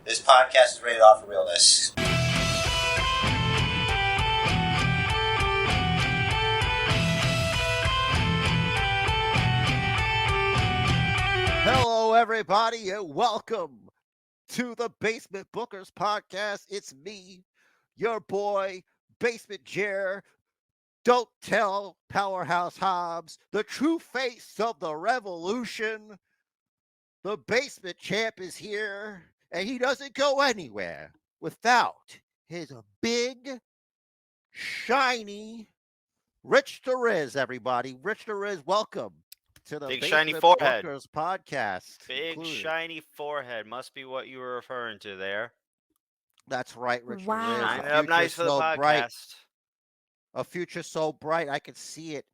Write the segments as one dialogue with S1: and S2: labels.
S1: This podcast is rated off for realness.
S2: Hello, everybody, and welcome to the Basement Bookers podcast. It's me, your boy, Basement Jer. Don't tell Powerhouse Hobbs, the true face of the revolution. The basement champ is here, and he doesn't go anywhere without his big, shiny Rich Derez, everybody. Rich Derez, welcome to the
S3: Big shiny
S2: Basement
S3: forehead.
S2: Bookers podcast.
S3: Big
S2: included.
S3: shiny forehead. Must be what you were referring to there.
S2: That's right, Rich
S4: Wow.
S2: Derez.
S3: Shine it up nice for the podcast.
S2: Bright. A future so bright, I can see it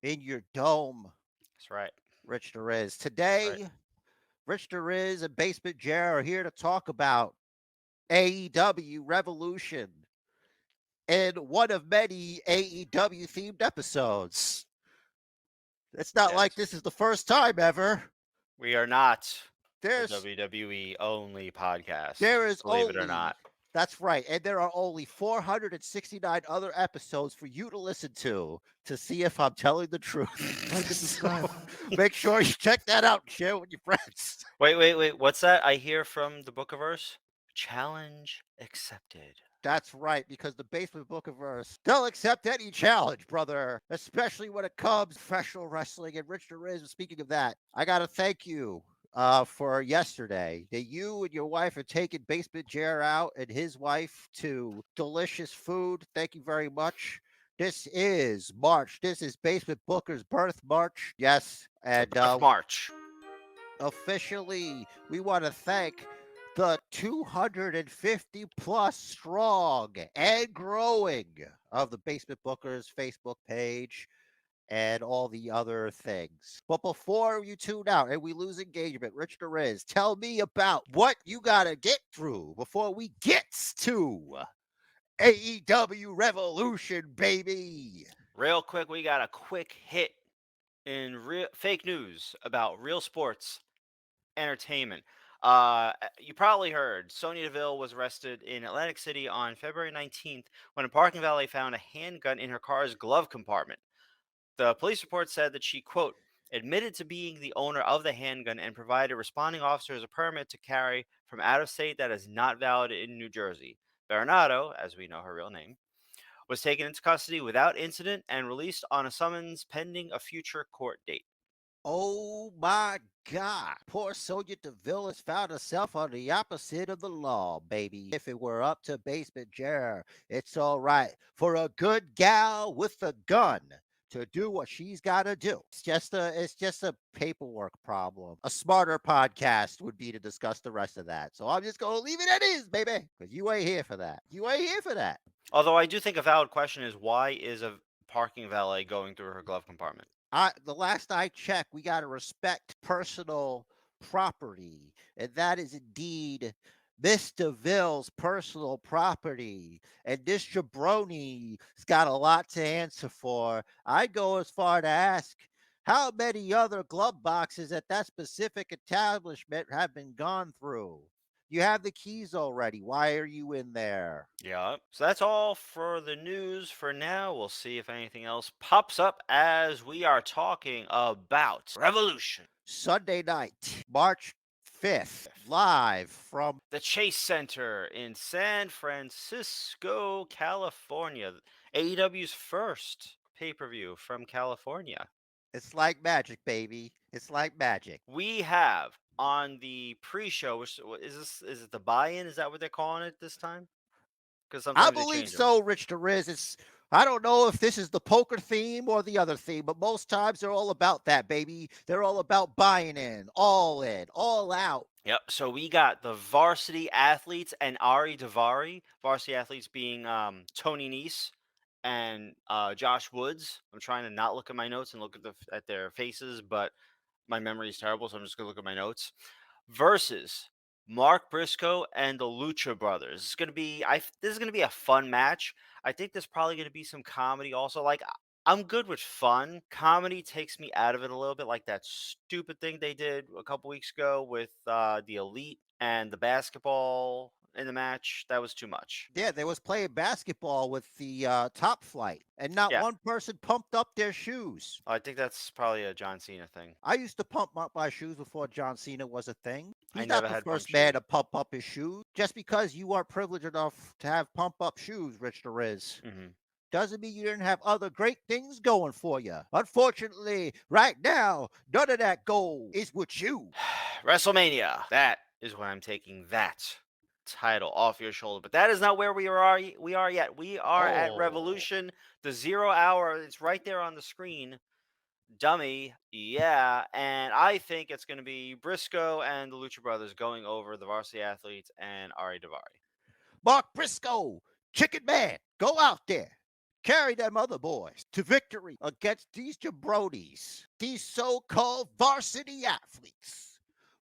S2: in your dome.
S3: That's right.
S2: Rich Derez. Today,
S3: Right.
S2: Rich Derez and Basement Jer are here to talk about AEW Revolution and one of many AEW themed episodes. It's not like this is the first time ever.
S3: We are not
S2: There's
S3: a WWE only podcast.
S2: There is
S3: believe
S2: only,
S3: it or not.
S2: That's right. And there are only 469 other episodes for you to listen to see if I'm telling the truth. So make sure you check that out and share it with your friends.
S3: Wait. What's that I hear from the Bookerverse? Challenge accepted.
S2: That's right, because the Basement Bookerverse, they'll accept any challenge, brother, especially when it comes to professional wrestling. And Rich Derez, speaking of that, I got to thank you for yesterday that you and your wife are taking Basement Jer out and his wife to delicious food. Thank you very much. This is March. This is Basement Booker's birth March. Yes. And
S3: March.
S2: Officially, we want to thank the 250 plus strong and growing of the Basement Bookers Facebook page and all the other things. But before you tune out and we lose engagement, Rich Derez, tell me about what you got to get through before we get to AEW Revolution, baby.
S3: Real quick, we got a quick hit in fake news about real sports entertainment. You probably heard Sonya Deville was arrested in Atlantic City on February 19th when a parking valet found a handgun in her car's glove compartment. The police report said that she, quote, admitted to being the owner of the handgun and provided responding officers a permit to carry from out of state that is not valid in New Jersey. Bernardo, as we know her real name, was taken into custody without incident and released on a summons pending a future court date.
S2: Oh my God. Poor Sonya Deville has found herself on the opposite of the law, baby. If it were up to Basement Jer, it's all right for a good gal with a gun to do what she's got to do. It's just a paperwork problem. A smarter podcast would be to discuss the rest of that. So I'm just going to leave it as is, baby, because you ain't here for that. You ain't here for that.
S3: Although I do think a valid question is, why is a parking valet going through her glove compartment?
S2: The last I checked, we got to respect personal property, and that is indeed Miss DeVille's personal property. And this jabroni's got a lot to answer for. I'd go as far to ask, how many other glove boxes at that specific establishment have been gone through? You have the keys already. Why are you in there?
S3: Yeah. So that's all for the news for now. We'll see if anything else pops up as we are talking about Revolution.
S2: Sunday night, March 5th, live from
S3: the Chase Center in San Francisco, California. AEW's first pay-per-view from California.
S2: It's like magic, baby. It's like magic.
S3: We have on the pre-show, which is it the buy-in? Is that what they're calling it this time? Because
S2: I believe so, Rich Derez. I don't know if this is the poker theme or the other theme, but most times they're all about that, baby. They're all about buying in, all out.
S3: Yep. So we got the varsity athletes and Ari Daivari. Varsity athletes being Tony Nese and Josh Woods. I'm trying to not look at my notes and look at their faces, but my memory is terrible, so I'm just gonna look at my notes. Versus Mark Briscoe and the Lucha Brothers. This is gonna be a fun match. I think there's probably gonna be some comedy also. Like, I'm good with fun. Comedy takes me out of it a little bit, like that stupid thing they did a couple weeks ago with the Elite and the basketball in the match, that was too much.
S2: Yeah, they was playing basketball with the top flight, and not
S3: Yeah.
S2: one person pumped up their shoes.
S3: I think that's probably a John Cena thing.
S2: I used to pump up my shoes before John Cena was a thing.
S3: I
S2: He's not
S3: never
S2: the
S3: had pump
S2: first man
S3: shoes.
S2: to pump up his shoes. Just because you are privileged enough to have pump up shoes, Rich the Riz,
S3: Mm-hmm.
S2: doesn't mean you didn't have other great things going for you. Unfortunately, right now, none of that gold is with you.
S3: WrestleMania. That is when I'm taking that title off your shoulder. But that is not where we are yet. We are at
S2: Oh.
S3: Revolution, the 0 hour. It's right there on the screen. Dummy. Yeah. And I think it's going to be Briscoe and the Lucha Brothers going over the Varsity Athletes and Ari Daivari.
S2: Mark Briscoe, Chicken Man, go out there. Carry them other boys to victory against these jabronis, these so-called varsity athletes.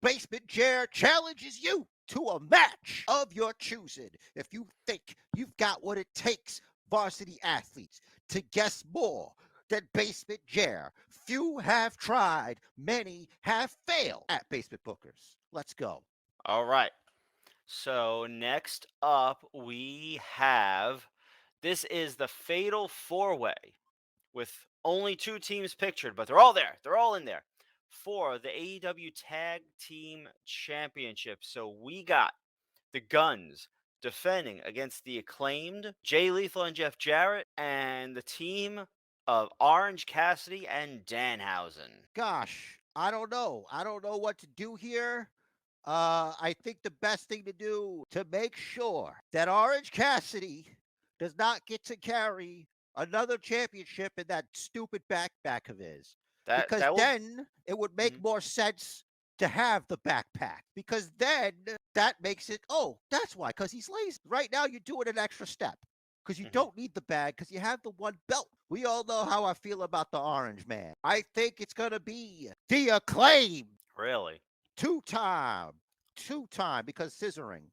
S2: Basement Chair challenges you to a match of your choosing if you think you've got what it takes, varsity athletes, to guess more than Basement Chair. Few have tried, many have failed at Basement Bookers. Let's go.
S3: All right. So next up, we have this is the Fatal 4-Way with only 2 teams pictured, but they're all there. They're all in there for the AEW Tag Team Championship. So we got the Guns defending against the Acclaimed, Jay Lethal and Jeff Jarrett, and the team of Orange Cassidy and Danhausen.
S2: Gosh, I don't know. I don't know what to do here. I think the best thing to do to make sure that Orange Cassidy does not get to carry another championship in that stupid backpack of his. Because
S3: That will
S2: then it would make more sense to have the backpack. Because then that makes it, oh, that's why, because he's lazy. Right now, you're doing an extra step. Because you don't need the bag, because you have the one belt. We all know how I feel about the Orange Man. I think it's going to be the Acclaim.
S3: really.
S2: Two-time, because scissoring.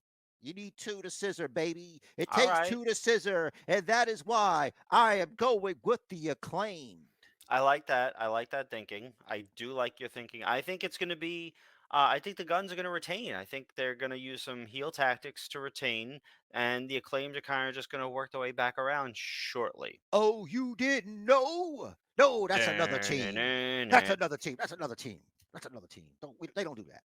S2: You need 2 to scissor, baby. It
S3: All
S2: takes
S3: right.
S2: 2 to scissor, and that is why I am going with the Acclaimed.
S3: I like that. I like that thinking. I do like your thinking. I think it's going to be. I think the Guns are going to retain. I think they're going to use some heel tactics to retain, and the Acclaimed are kind of just going to work their way back around shortly.
S2: Oh, you didn't know? No, that's another team. That's another team. That's another team. That's another team. They don't do that.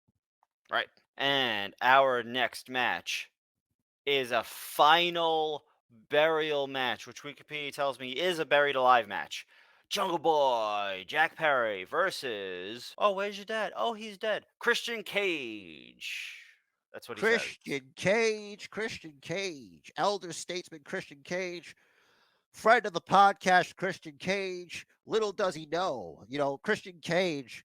S3: Right. And our next match is a final burial match, which Wikipedia tells me is a buried alive match. Jungle Boy, Jack Perry versus. Oh, where's your dad? Oh, he's dead. Christian Cage. That's what he says.
S2: Christian Cage, elder statesman Christian Cage, friend of the podcast Christian Cage. Little does he know, Christian Cage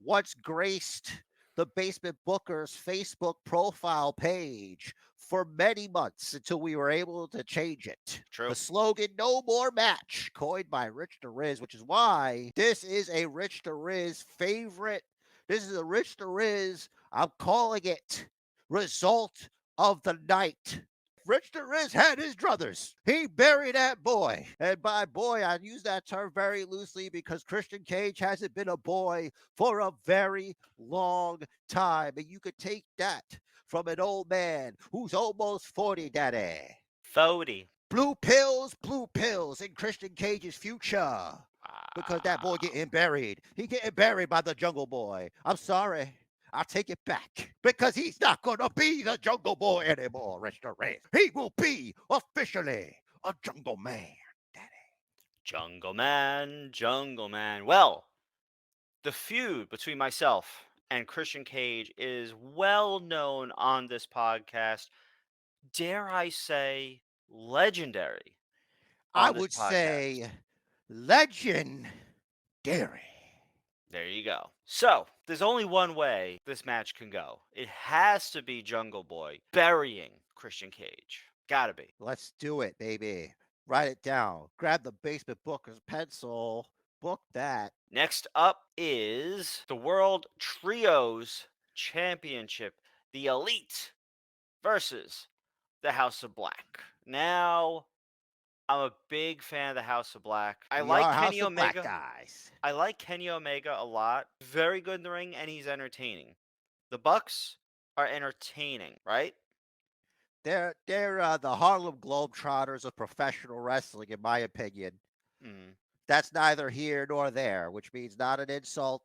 S2: once graced the Basement Bookers Facebook profile page for many months until we were able to change it.
S3: True.
S2: The slogan "No More Match," coined by Rich the Riz, which is why this is a Rich the Riz favorite. This is a Rich the Riz, I'm calling it, result of the night. Rich the Riz had his druthers. He buried that boy. And by boy, I use that term very loosely because Christian Cage hasn't been a boy for a very long time. And you could take that from an old man who's almost 40, daddy.
S3: 40.
S2: Blue pills in Christian Cage's future. Because that boy getting buried. He getting buried by the Jungle Boy. I'm sorry. I'll take it back because he's not going to be the Jungle Boy anymore, Rich the Riz. He will be officially a Jungle Man, daddy.
S3: Jungle Man, Jungle Man. Well, the feud between myself and Christian Cage is well known on this podcast. Dare I say, legendary.
S2: I
S3: On this
S2: would
S3: podcast.
S2: say legendary.
S3: There you go. So, there's only one way this match can go. It has to be Jungle Boy burying Christian Cage. Gotta be.
S2: Let's do it, baby. Write it down. Grab the Basement Booker's pencil. Book that.
S3: Next up is the World Trios Championship. The Elite versus the House of Black. Now, I'm a big fan of the House of Black. I
S2: We
S3: like
S2: are
S3: Kenny
S2: House of Black
S3: Omega.
S2: guys.
S3: I like Kenny Omega a lot. Very good in the ring, and he's entertaining. The Bucks are entertaining, right?
S2: They're the Harlem Globetrotters of professional wrestling, in my opinion.
S3: Mm.
S2: That's neither here nor there, which means not an insult,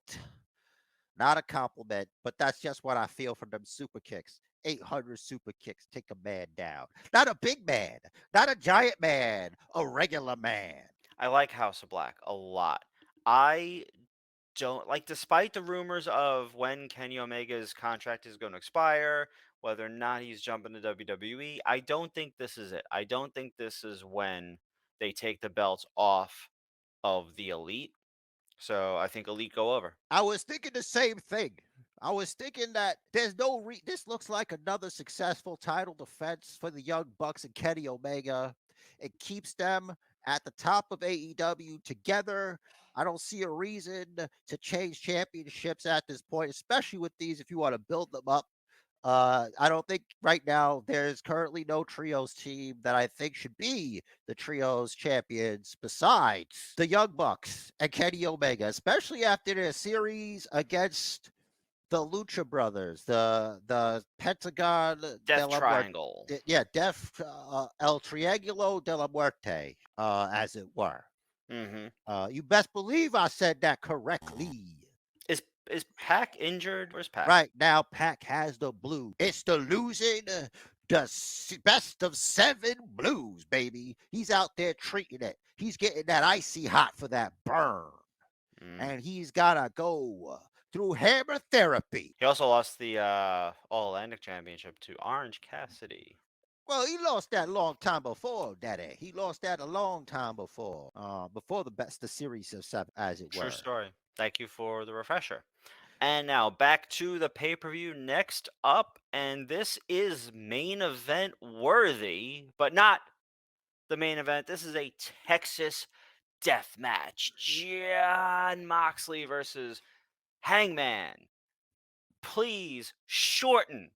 S2: not a compliment, but that's just what I feel from them super kicks. 800 super kicks take a man down. Not a big man, not a giant man, a regular man.
S3: I like House of Black a lot. I don't like, despite the rumors of when Kenny Omega's contract is going to expire, whether or not he's jumping to WWE. I don't think this is it. I don't think this is when they take the belts off of the Elite. So I think Elite go over.
S2: I was thinking the same thing. I was thinking that there's no this looks like another successful title defense for the Young Bucks and Kenny Omega. It keeps them at the top of AEW together. I don't see a reason to change championships at this point, especially with these if you want to build them up. I don't think right now there's currently no trios team that I think should be the trios champions besides the Young Bucks and Kenny Omega, especially after their series against the Lucha Brothers, the Pentagon
S3: Death
S2: de la Muerte,
S3: Triangle.
S2: Def El Triangulo de la Muerte, as it were.
S3: Mm-hmm.
S2: You best believe I said that correctly.
S3: Is Pac injured? Where's Pac?
S2: Right now, Pac has the blue. It's the losing, best of 7 blues, baby. He's out there treating it. He's getting that icy hot for that burn. And he's got to go through hammer therapy.
S3: He also lost the All Atlantic Championship to Orange Cassidy.
S2: Well, he lost that a long time before, Daddy. He lost that a long time before the best of series of 7, as it were.
S3: True story. Thank you for the refresher. And now back to the pay-per-view next up, and this is main event worthy, but not the main event. This is a Texas death match. Jon Moxley versus Hangman. Please shorten,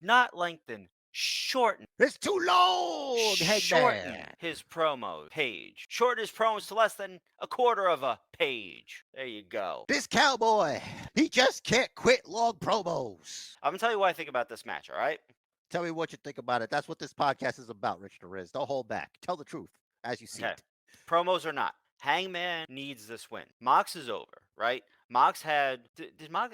S3: not lengthen, shorten.
S2: It's too long,
S3: Shorten
S2: Hangman.
S3: his promo page. Shorten his promos to less than a quarter of a page. There you go.
S2: This cowboy, he just can't quit long promos.
S3: I'm going to tell you what I think about this match, all right?
S2: Tell me what you think about it. That's what this podcast is about, Rich DeRiz. Don't hold back. Tell the truth as you see it.
S3: Promos or not, Hangman needs this win. Mox is over, right? Mox had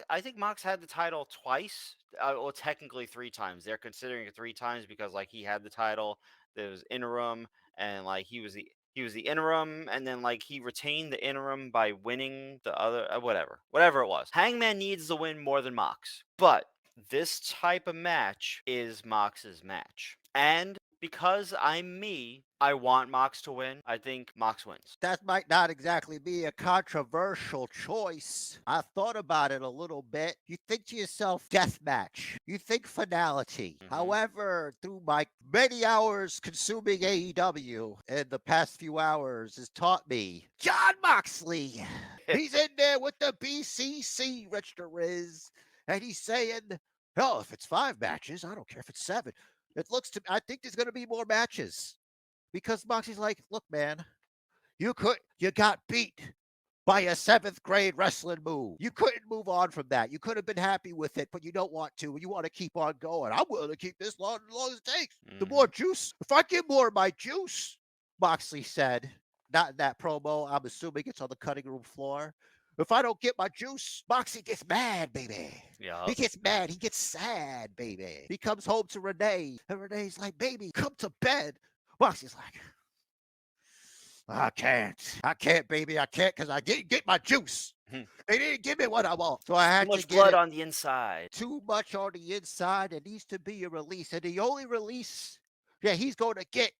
S3: I think Mox had the title twice. Well, technically 3 times. They're considering it 3 times because like he had the title, there was interim, and like he was the interim, and then like he retained the interim by winning the other whatever it was. Hangman needs the win more than Mox, but this type of match is Mox's match, and because I'm me, I want Mox to win. I think Mox wins.
S2: That might not exactly be a controversial choice. I thought about it a little bit. You think to yourself, death match. You think finality. However, through my many hours consuming AEW in the past few hours has taught me Jon Moxley. He's in there with the BCC, Rich DeRiz, and he's saying, "Oh, if it's 5 matches, I don't care if it's 7. I think there's going to be more matches." Because Moxie's like, "Look, man, you got beat by a 7th grade wrestling move. You couldn't move on from that. You could have been happy with it, but you don't want to. You want to keep on going. I'm willing to keep this long as it takes. The more juice. If I get more of my juice," Moxley said, not in that promo. I'm assuming it's on the cutting room floor. "If I don't get my juice, Moxie gets mad, baby.
S3: Yeah.
S2: He gets mad. He gets sad, baby. He comes home to Renee, and Renee's like, 'Baby, come to bed.' Moxie's like, 'I can't, baby. I can't because I didn't get my juice. They didn't give me what I want. So I had
S3: Too much
S2: to get
S3: blood
S2: it.
S3: on the inside.
S2: Too much on the inside. There needs to be a release. And the only release that he's going to get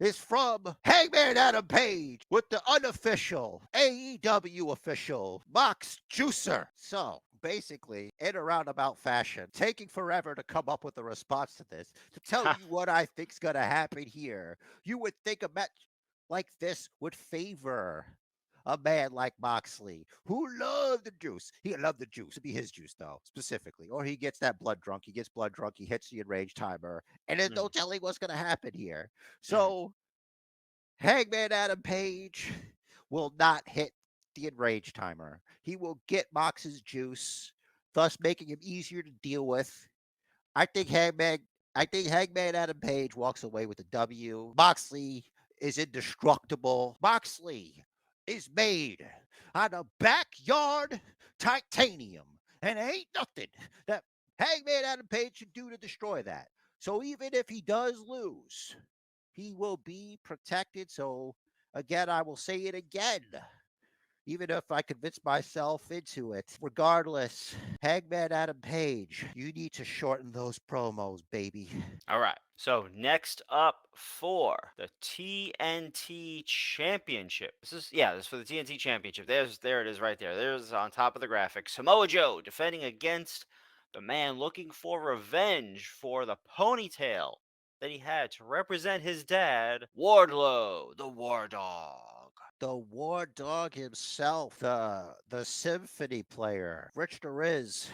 S2: is from Hangman Adam Page with the unofficial AEW official Mox Juicer." So basically, in a roundabout fashion, taking forever to come up with a response to this, to tell you what I think's going to happen here. You would think a match like this would favor a man like Moxley, who loved the juice. He loved the juice. It'd be his juice, though, specifically. Or he gets that blood drunk. He gets blood drunk. He hits the enraged timer. And there's no telling what's going to happen here. So Hangman Adam Page will not hit the enraged timer. He will get Mox's juice, thus making him easier to deal with. I think Hangman Adam Page walks away with the W. Moxley is indestructible. Moxley is made out of backyard titanium, and ain't nothing that Hangman Adam Page should do to destroy that. So even if he does lose, he will be protected. So again, I will say it again. Even if I convince myself into it, regardless, Hangman Adam Page, you need to shorten those promos, baby.
S3: All right. So next up for the TNT Championship. This is for the TNT Championship. There it is right there. There's on top of the graphic. Samoa Joe defending against the man looking for revenge for the ponytail that he had to represent his dad, Wardlow, the War Dog.
S2: The War Dog himself, the symphony player, Rich Riz.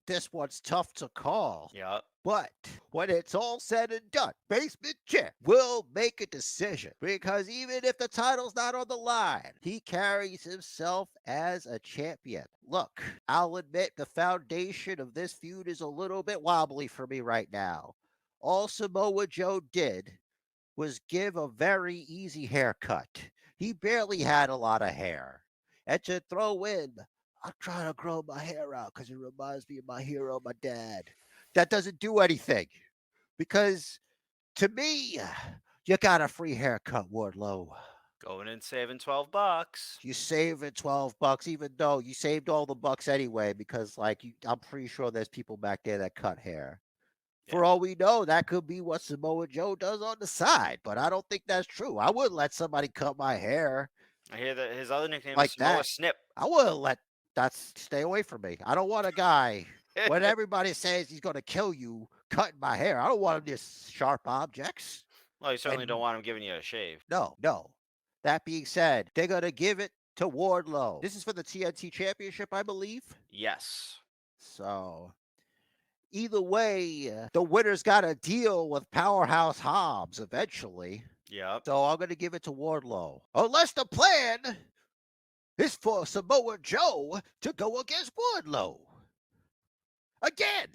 S2: This one's tough to call.
S3: Yep.
S2: But when it's all said and done, Basement Champ will make a decision. Because even if the title's not on the line, he carries himself as a champion. Look, I'll admit the foundation of this feud is a little bit wobbly for me right now. All Samoa Joe did was give a very easy haircut. He barely had a lot of hair. And to throw in, I'm trying to grow my hair out because it reminds me of my hero, my dad. That doesn't do anything. Because to me, you got a free haircut, Wardlow.
S3: Going and saving $12.
S2: You saving $12, even though you saved all the bucks anyway, because I'm pretty sure there's people back there that cut hair. For all we know, that could be what Samoa Joe does on the side, but I don't think that's true. I wouldn't let somebody cut my hair.
S3: I hear that his other nickname
S2: like
S3: is Samoa
S2: that.
S3: Snip.
S2: I wouldn't let that stay away from me. I don't want a guy when everybody says he's going to kill you cutting my hair. I don't want him to sharp objects.
S3: Well, you certainly don't want him giving you a shave.
S2: No. That being said, they're going to give it to Wardlow. This is for the TNT Championship, I believe.
S3: Yes.
S2: So either way, the winner's got to deal with Powerhouse Hobbs eventually.
S3: Yep.
S2: So I'm going to give it to Wardlow. Unless the plan is for Samoa Joe to go against Wardlow. Again.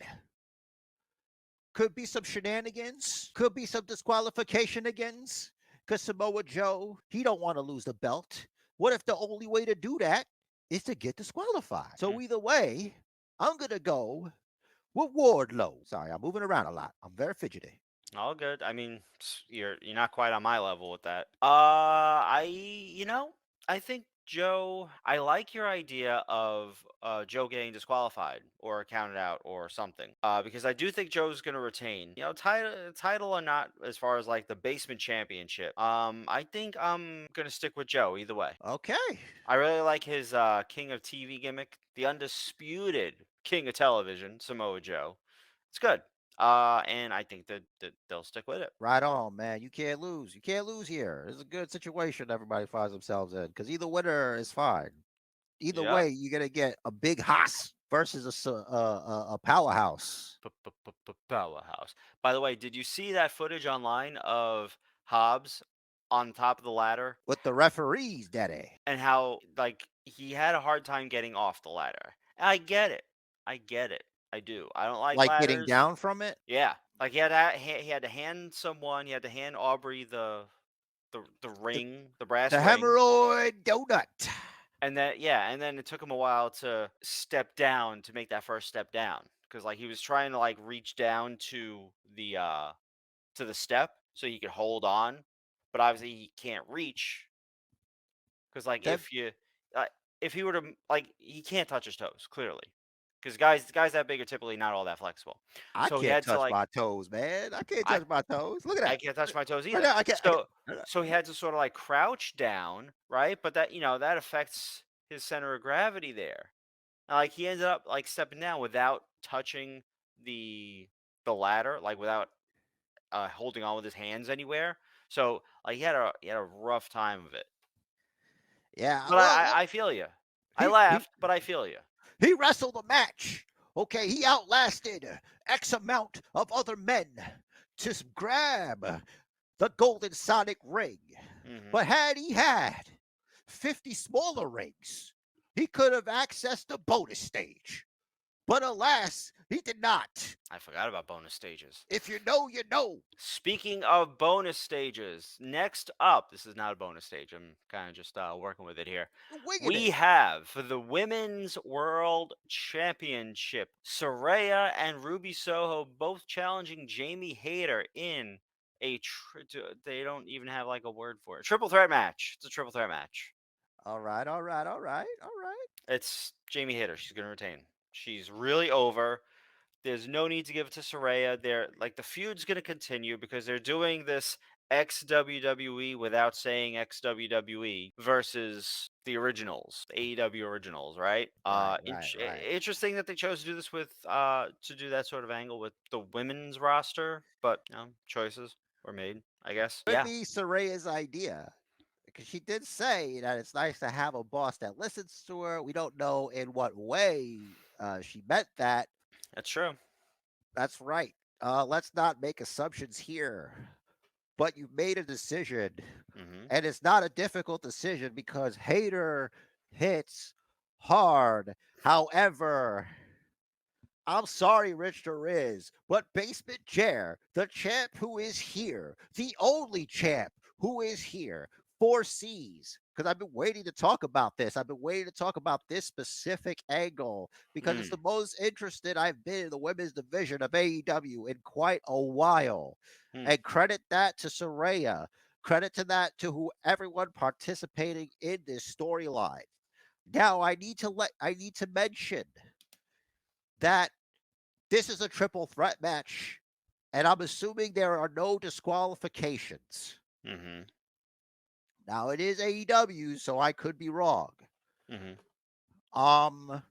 S2: Could be some shenanigans. Could be some disqualification against. Because Samoa Joe, he don't want to lose the belt. What if the only way to do that is to get disqualified? So either way, I'm going to go with Wardlow. Sorry, I'm moving around a lot. I'm very fidgety.
S3: All good. I mean, you're not quite on my level with that. I think Joe, I like your idea of Joe getting disqualified or counted out or something. Because I do think Joe's gonna retain. Title or not, as far as like the basement championship. I think I'm gonna stick with Joe either way.
S2: Okay.
S3: I really like his King of TV gimmick, the undisputed King of Television, Samoa Joe. It's good. And I think that they'll stick with it.
S2: Right on, man. You can't lose. You can't lose here. It's a good situation everybody finds themselves in because either winner is fine. Either way, you're gonna get a big hoss versus a powerhouse.
S3: Powerhouse. By the way, did you see that footage online of Hobbs on top of the ladder
S2: with the referees, daddy?
S3: And how he had a hard time getting off the ladder? I get it. I do. I don't like ladders.
S2: Getting down from it.
S3: Yeah, he had to hand someone. He had to hand Aubrey the ring, the brass
S2: ring.
S3: The
S2: hemorrhoid donut.
S3: And then it took him a while to step down to make that first step down because he was trying to reach down to the step so he could hold on, but obviously he can't reach because if he were to he can't touch his toes clearly. Because guys that big are typically not all that flexible.
S2: I can't touch my toes, man. I can't touch my toes. Look at that.
S3: I can't touch my toes either. So he had to sort of crouch down, right? But that that affects his center of gravity there. And, he ended up stepping down without touching the ladder, without holding on with his hands anywhere. So he had a rough time of it.
S2: Yeah,
S3: but I feel you. I laughed, but I feel you.
S2: He wrestled a match. Okay, he outlasted X amount of other men to grab the Golden Sonic ring. Mm-hmm. But had he had 50 smaller rings, he could have accessed the bonus stage. But alas, He did not.
S3: I forgot about bonus stages.
S2: If you know, you know.
S3: Speaking of bonus stages, next up, this is not a bonus stage. I'm kind of just working with it here.
S2: You're winging
S3: We
S2: it.
S3: have for the Women's World Championship, Saraya and Ruby Soho both challenging Jamie Hayter in they don't even have like a word for it. Triple threat match. It's a triple threat match.
S2: All right, all right, all right, all right.
S3: It's Jamie Hayter. She's going to retain. She's really over. There's no need to give it to Saraya. They're like the feud's going to continue because they're doing this ex WWE without saying ex WWE versus the originals, the AEW originals, right?
S2: Right.
S3: Interesting that they chose to do this with to do that sort of angle with the women's roster, but choices were made, I guess.
S2: Could
S3: Yeah,
S2: be Soraya's idea. Because she did say that it's nice to have a boss that listens to her. We don't know in what way she meant that.
S3: that's true.
S2: That's right. Let's not make assumptions here. But you made a decision,
S3: Hmm.
S2: and it's not a difficult decision because Hater hits hard. However, I'm sorry, Rich Riz, but Basement Chair, the champ who is here, the only champ who is here, foresees. Because I've been waiting to talk about this. I've been waiting to talk about this specific angle because it's
S3: Mm.
S2: the most interested I've been in the women's division of AEW in quite a while.
S3: Mm.
S2: And credit that to Saraya. Credit to that to who everyone participating in this storyline. Now I need to mention that this is a triple threat match, and I'm assuming there are no disqualifications.
S3: Hmm.
S2: Now it is AEW, so I could be wrong.
S3: Hmm.
S2: Um,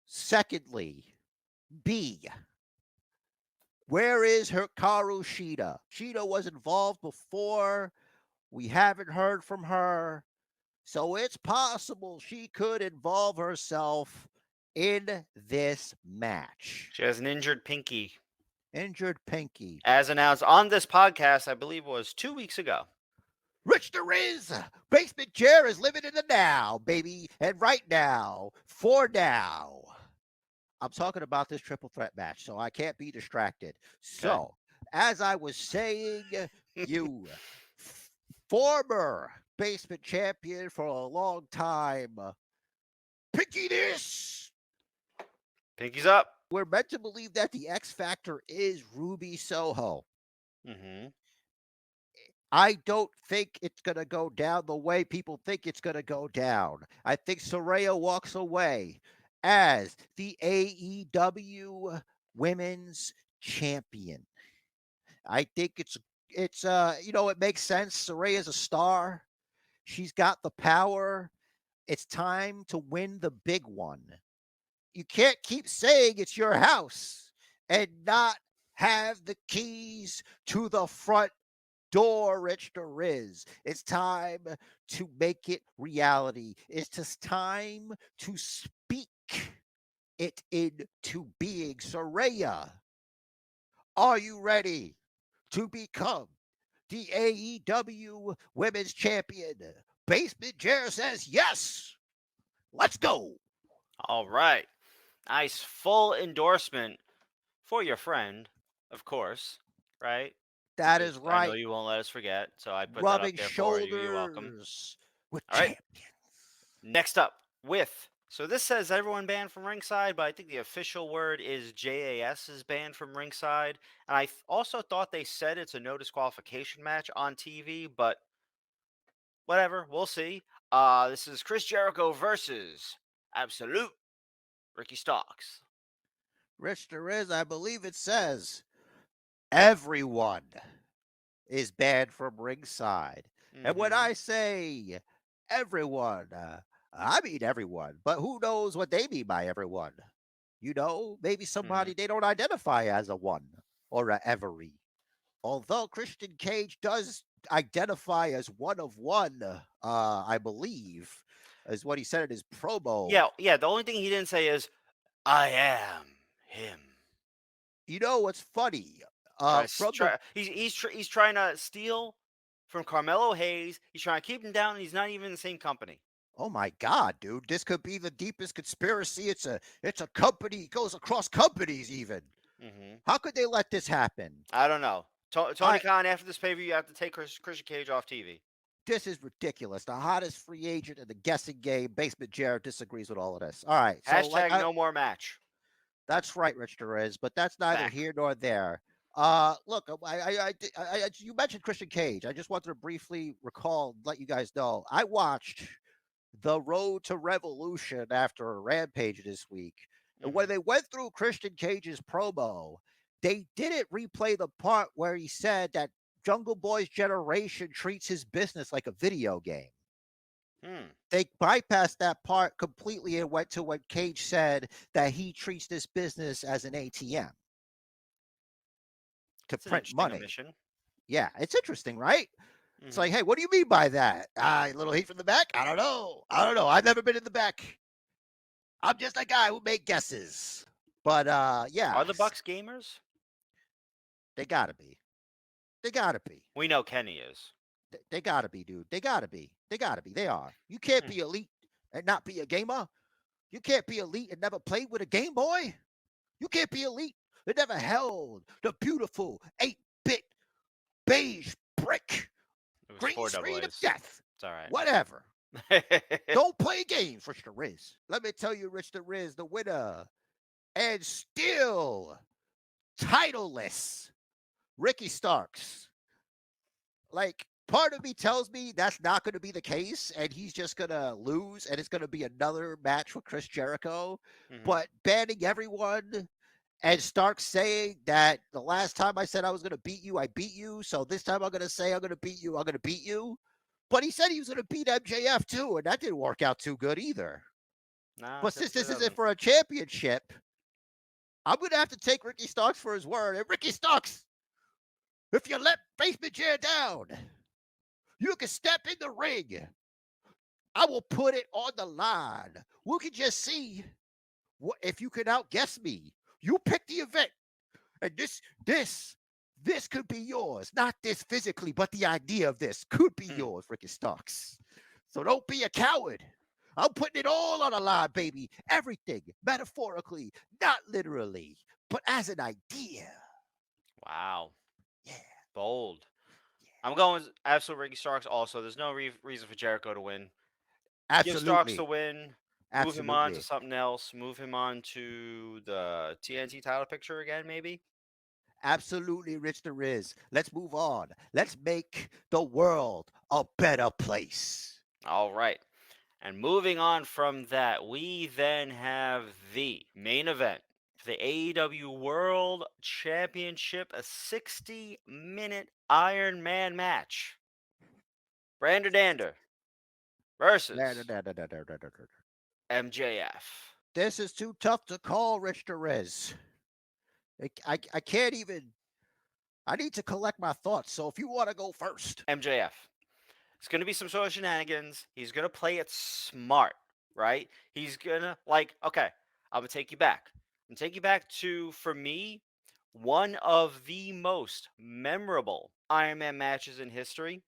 S2: Secondly, B. Where is Hikaru Shida? Shida was involved before. We haven't heard from her. So it's possible she could involve herself in this match.
S3: She has an injured pinky,
S2: Injured Pinky.
S3: as announced on this podcast. I believe it was 2 weeks ago.
S2: Rich there is. Basement Chair is living in the now, baby. And right now, for now, I'm talking about this triple threat match, so I can't be distracted. So, as I was saying, you former basement champion for a long time, Pinky this.
S3: Pinky's up.
S2: We're meant to believe that the X Factor is Ruby Soho.
S3: Hmm.
S2: I don't think it's going to go down the way people think it's going to go down. I think Saraya walks away as the AEW Women's Champion. I think it makes sense. Saraya's a star. She's got the power. It's time to win the big one. You can't keep saying it's your house and not have the keys to the front door, Rich the Riz. It's time to make it reality. It's just time to speak it into being. Saraya, are you ready to become the AEW Women's Champion? Basement Chair says yes. Let's go.
S3: All right. Nice full endorsement for your friend, of course, right?
S2: That is
S3: Because I know
S2: right.
S3: you won't let us forget, so I put that up
S2: Rubbing
S3: there for you. You're welcome.
S2: shoulders with
S3: All right.
S2: champions.
S3: Next up so this says everyone banned from ringside, but I think the official word is JAS is banned from ringside. And I also thought they said it's a no disqualification match on TV, but whatever, we'll see. This is Chris Jericho versus Absolute Ricky Starks.
S2: Rich there is, I believe it says everyone is banned from ringside. And when
S3: Mhm.
S2: I say everyone, I mean everyone. But who knows what they mean by everyone? Maybe somebody
S3: Mhm.
S2: they don't identify as a one or a every. Although Christian Cage does identify as one of one, I believe, is what he said in his promo.
S3: Yeah. The only thing he didn't say is I am him.
S2: You know what's funny? From the
S3: He's trying to steal from Carmelo Hayes. He's trying to keep him down, and he's not even in the same company.
S2: Oh my God, dude! This could be the deepest conspiracy. It's a company. It goes across companies even.
S3: Hmm.
S2: How could they let this happen?
S3: I don't know. Tony
S2: I
S3: Khan, after this pay per view, you have to take Christian Cage off TV.
S2: This is ridiculous. The hottest free agent in the guessing game. Basement Jared disagrees with all of this. All right, so
S3: Hashtag no more match.
S2: that's right, Rich Torres, but that's neither
S3: Back.
S2: here nor there. Look, you mentioned Christian Cage. I just wanted to briefly recall, let you guys know, I watched The Road to Revolution after Rampage this week. And when
S3: Hmm.
S2: they went through Christian Cage's promo, they didn't replay the part where he said that Jungle Boy's generation treats his business like a video game.
S3: Hmm.
S2: They bypassed that part completely and went to what Cage said, that he treats this business as an ATM to
S3: It's an
S2: print
S3: interesting
S2: money.
S3: omission.
S2: Yeah, it's interesting, right? It's
S3: Hmm.
S2: like, hey, what do you mean by that? A little heat from the back? I don't know. I've never been in the back. I'm just a guy who make guesses. But yeah,
S3: Are the Bucks gamers?
S2: they gotta be. They gotta be.
S3: We know Kenny is.
S2: They gotta be, dude. They gotta be. They gotta be. They are. You can't
S3: Hmm.
S2: be elite and not be a gamer. You can't be elite and never played with a Game Boy. You can't be elite and never held the beautiful 8-bit beige brick
S3: It was
S2: green
S3: four double
S2: screen of
S3: A's.
S2: death.
S3: It's all right.
S2: Whatever. Don't play games, Rich the Riz. Let me tell you, Rich the Riz, the winner, and still titleless Ricky Starks. Like, part of me tells me that's not going to be the case, and he's just going to lose, and it's going to be another match with Chris Jericho.
S3: Hmm.
S2: But banning everyone and Stark saying that the last time I said I was going to beat you, I beat you. So this time I'm going to say I'm going to beat you, I'm going to beat you. But he said he was going to beat MJF too, and that didn't work out too good either.
S3: Nah,
S2: But since
S3: typically
S2: this isn't
S3: doesn't.
S2: for a championship, I'm going to have to take Ricky Starks for his word. And Ricky Starks, if you let Basement Chair down, you can step in the ring. I will put it on the line. We can just see what if you can outguess me. You pick the event. And this could be yours. Not this physically, but the idea of this could be
S3: Hmm.
S2: yours, Ricky Starks. So don't be a coward. I'm putting it all on the line, baby. Everything, metaphorically, not literally, but as an idea.
S3: Wow.
S2: Yeah,
S3: Bold.
S2: yeah.
S3: I'm going with absolute Ricky Starks also. There's no reason for Jericho to win. Give Starks the
S2: Absolutely.
S3: win. Move him on to
S2: Absolutely.
S3: something else. Move him on to the TNT title picture again, maybe.
S2: Absolutely, Rich the Riz. Let's move on. Let's make the world a better place.
S3: All right. And moving on from that, we then have the main event for the AEW World Championship, a 60-minute Iron Man match. Brander Dander versus MJF.
S2: This is too tough to call, Rich the Riz. I can't even. I need to collect my thoughts. So if you want to go first,
S3: MJF. It's going to be some sort of shenanigans. He's going to play it smart, right? He's going to, okay, I'm going to take you back. I'm going to take you back to, for me, one of the most memorable Iron Man matches in history.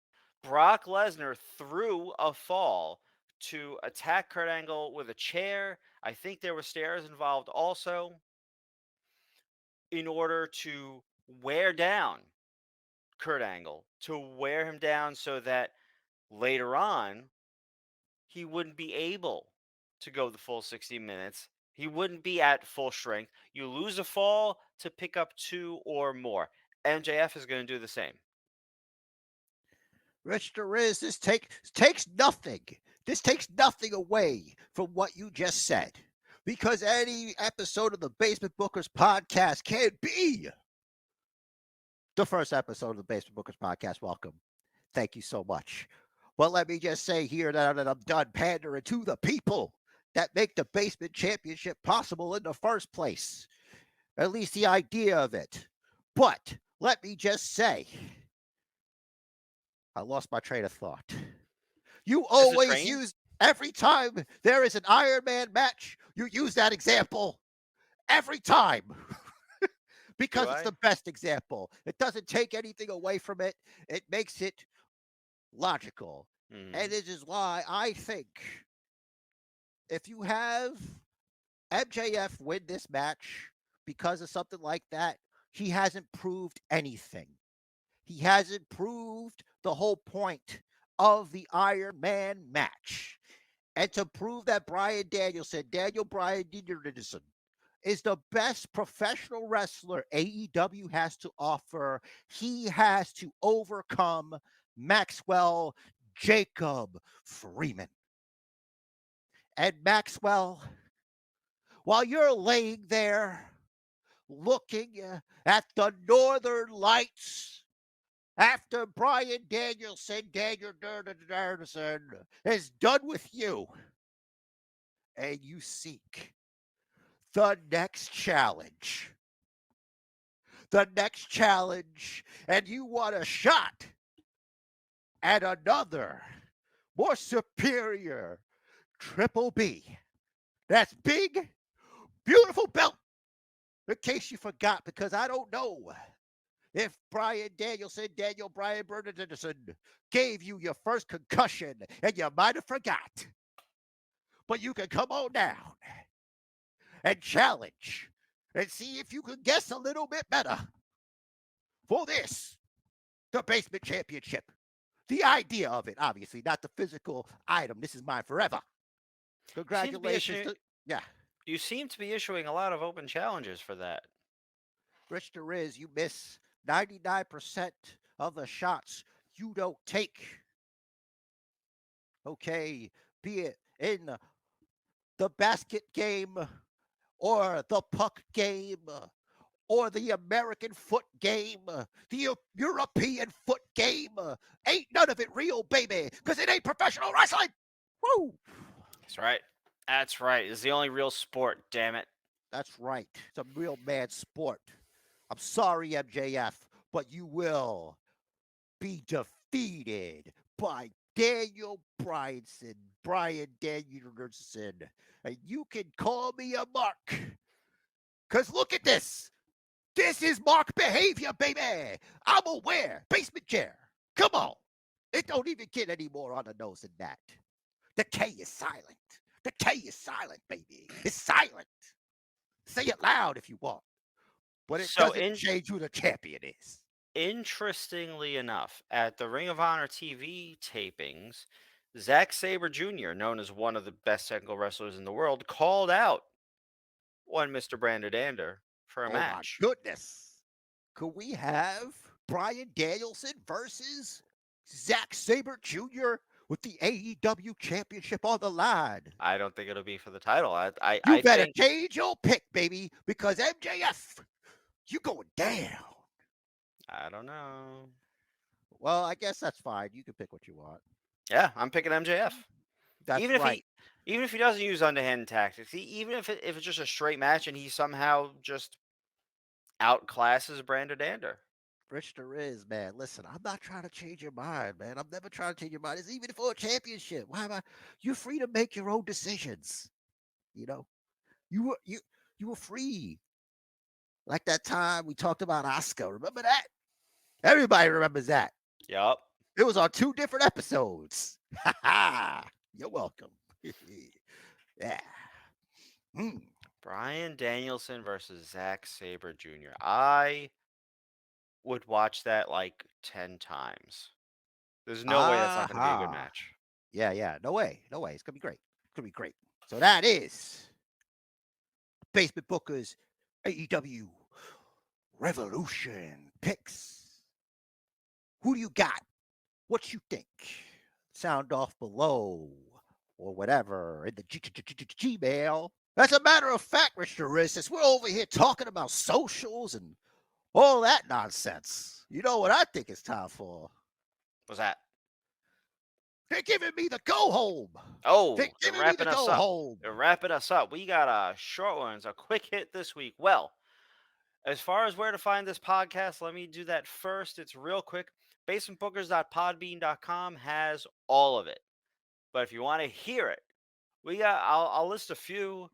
S3: Brock Lesnar threw a fall to attack Kurt Angle with a chair. I think there were stairs involved also, in order to wear down Kurt Angle, to wear him down so that later on he wouldn't be able to go the full 60 minutes. He wouldn't be at full strength. You lose a fall to pick up 2 or more. MJF is going to do the same.
S2: Rich the Riz, takes nothing. This takes nothing away from what you just said. Because any episode of the Basement Bookers podcast can be the first episode of the Basement Bookers podcast. Welcome. Thank you so much. But let me just say here that I'm done pandering to the people that make the Basement Championship possible in the first place. At least the idea of it. But let me just say, I lost my train of thought. You
S3: Is the
S2: always
S3: train?
S2: use, every time there is an Iron Man match, you use that example every time.
S3: Do
S2: Because it's
S3: I?
S2: the best example. It doesn't take anything away from it. It makes it logical.
S3: Mm-hmm.
S2: And it is why I think if you have MJF win this match because of something like that, he hasn't proved anything. He hasn't proved the whole point of the Iron Man match. And to prove that Daniel Bryan Danielson, is the best professional wrestler AEW has to offer, he has to overcome Maxwell Jacob Freeman. And Maxwell, while you're laying there looking at the northern lights after Bryan Danielson is done with you, and you seek the next challenge, and you want a shot at another more superior Triple B. That's big, beautiful belt. In case you forgot, because I don't know if Daniel Bryan Bernardson, gave you your first concussion and you might have forgot. But you can come on down and challenge and see if you can guess a little bit better for this, the Basement Championship. The idea of it, obviously, not the physical item. This is mine forever. Congratulations. Yeah.
S3: You seem to be issuing a lot of open challenges for that.
S2: Rich Riz, you miss 99% of the shots you don't take. Okay, be it in the basket game or the puck game or the American foot game, the European foot game. Ain't none of it real, baby, because it ain't professional wrestling. Woo!
S3: That's right. That's right. It's the only real sport, damn it.
S2: That's right. It's a real mad sport. I'm sorry, MJF, but you will be defeated by Bryan Danielson. And you can call me a mark. Because look at this. This is mark behavior, baby. I'm aware. Basement chair. Come on. It don't even get any more on the nose than that. The K is silent. The K is silent, baby. It's silent. Say it loud if you want. But it doesn't change who the champion is.
S3: Interestingly enough, at the Ring of Honor TV tapings, Zack Sabre Jr., known as one of the best technical wrestlers in the world, called out one Mr. Brandon Dander for a match.
S2: Oh my goodness. Could we have Bryan Danielson versus Zack Sabre Jr. with the AEW championship on the line?
S3: I don't think it'll be for the title.
S2: You better change your pick, baby, because MJF, you going down.
S3: I don't know.
S2: Well, I guess that's fine. You can pick what you want.
S3: Yeah, I'm picking MJF.
S2: That's
S3: right. Even if he doesn't use underhand tactics, even if it's just a straight match and he somehow just outclasses Brandon Dander.
S2: Rich is, man. Listen, I'm not trying to change your mind, man. I'm never trying to change your mind. It's even for a championship. Why am I? You're free to make your own decisions. You know, you were free. Like that time we talked about Oscar. Remember that? Everybody remembers that.
S3: Yup.
S2: It was on 2 different episodes. Ha ha! You're welcome. Yeah.
S3: Bryan Danielson versus Zack Sabre Jr. I would watch that like 10 times. There's no way that's not going to be a good match.
S2: Yeah. No way. It's going to be great. It's going to be great. So that is Basement Booker's AEW Revolution picks. Who do you got? What you think? Sound off below or whatever in the Gmail. As a matter of fact, Mr. Riz, since we're over here talking about socials and all that nonsense, you know what I think it's time for?
S3: What's that?
S2: They're giving me the go home.
S3: Oh,
S2: they're giving me the go home.
S3: They're wrapping us up. We got a short ones, a quick hit this week. Well, as far as where to find this podcast, let me do that first. It's real quick. basementbookers.podbean.com has all of it. But if you want to hear it, I'll list a few.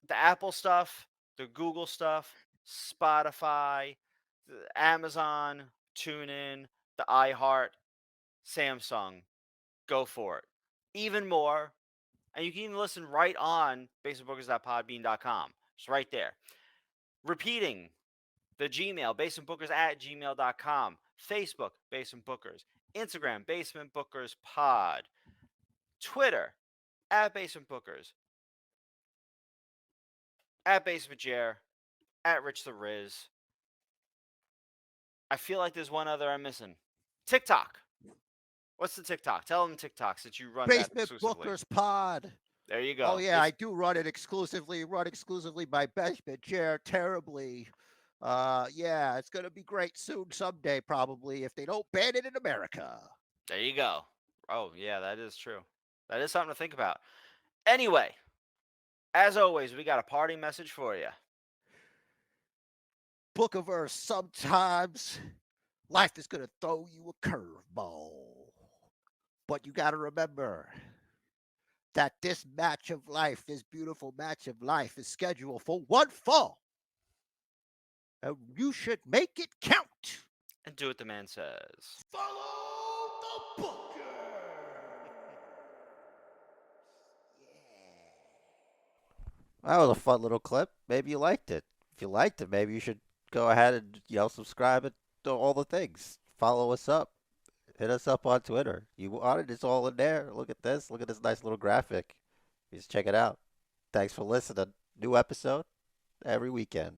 S3: The Apple stuff, the Google stuff, Spotify, the Amazon, TuneIn, the iHeart, Samsung. Go for it. Even more, And you can even listen right on basementbookers.podbean.com. It's right there. Repeating the Gmail, basementbookers@gmail.com. Facebook, Basement Bookers. Instagram, Basement Bookers Pod. Twitter, @Basement Bookers. @Basement Chair. @Rich the Riz. I feel like there's one other I'm missing. TikTok. What's the TikTok? Tell them TikTok since you run that
S2: Basement
S3: exclusively.
S2: Bookers Pod.
S3: There you go.
S2: Oh yeah, I do run it exclusively. Run exclusively by Basement Chair terribly. Yeah, it's gonna be great soon, someday probably, if they don't ban it in America.
S3: There you go. Oh yeah, that is true. That is something to think about. Anyway, as always, we got a party message for you.
S2: Bookerverse, sometimes life is gonna throw you a curveball, but you gotta remember that this match of life, this beautiful match of life, is scheduled for one fall. And you should make it count.
S3: And do what the man says.
S2: Follow the Booker. That was a fun little clip. Maybe you liked it. If you liked it, maybe you should go ahead and subscribe and do all the things. Follow us up. Hit us up on Twitter. You want it? It's all in there. Look at this. Look at this nice little graphic. Just check it out. Thanks for listening. New episode every weekend.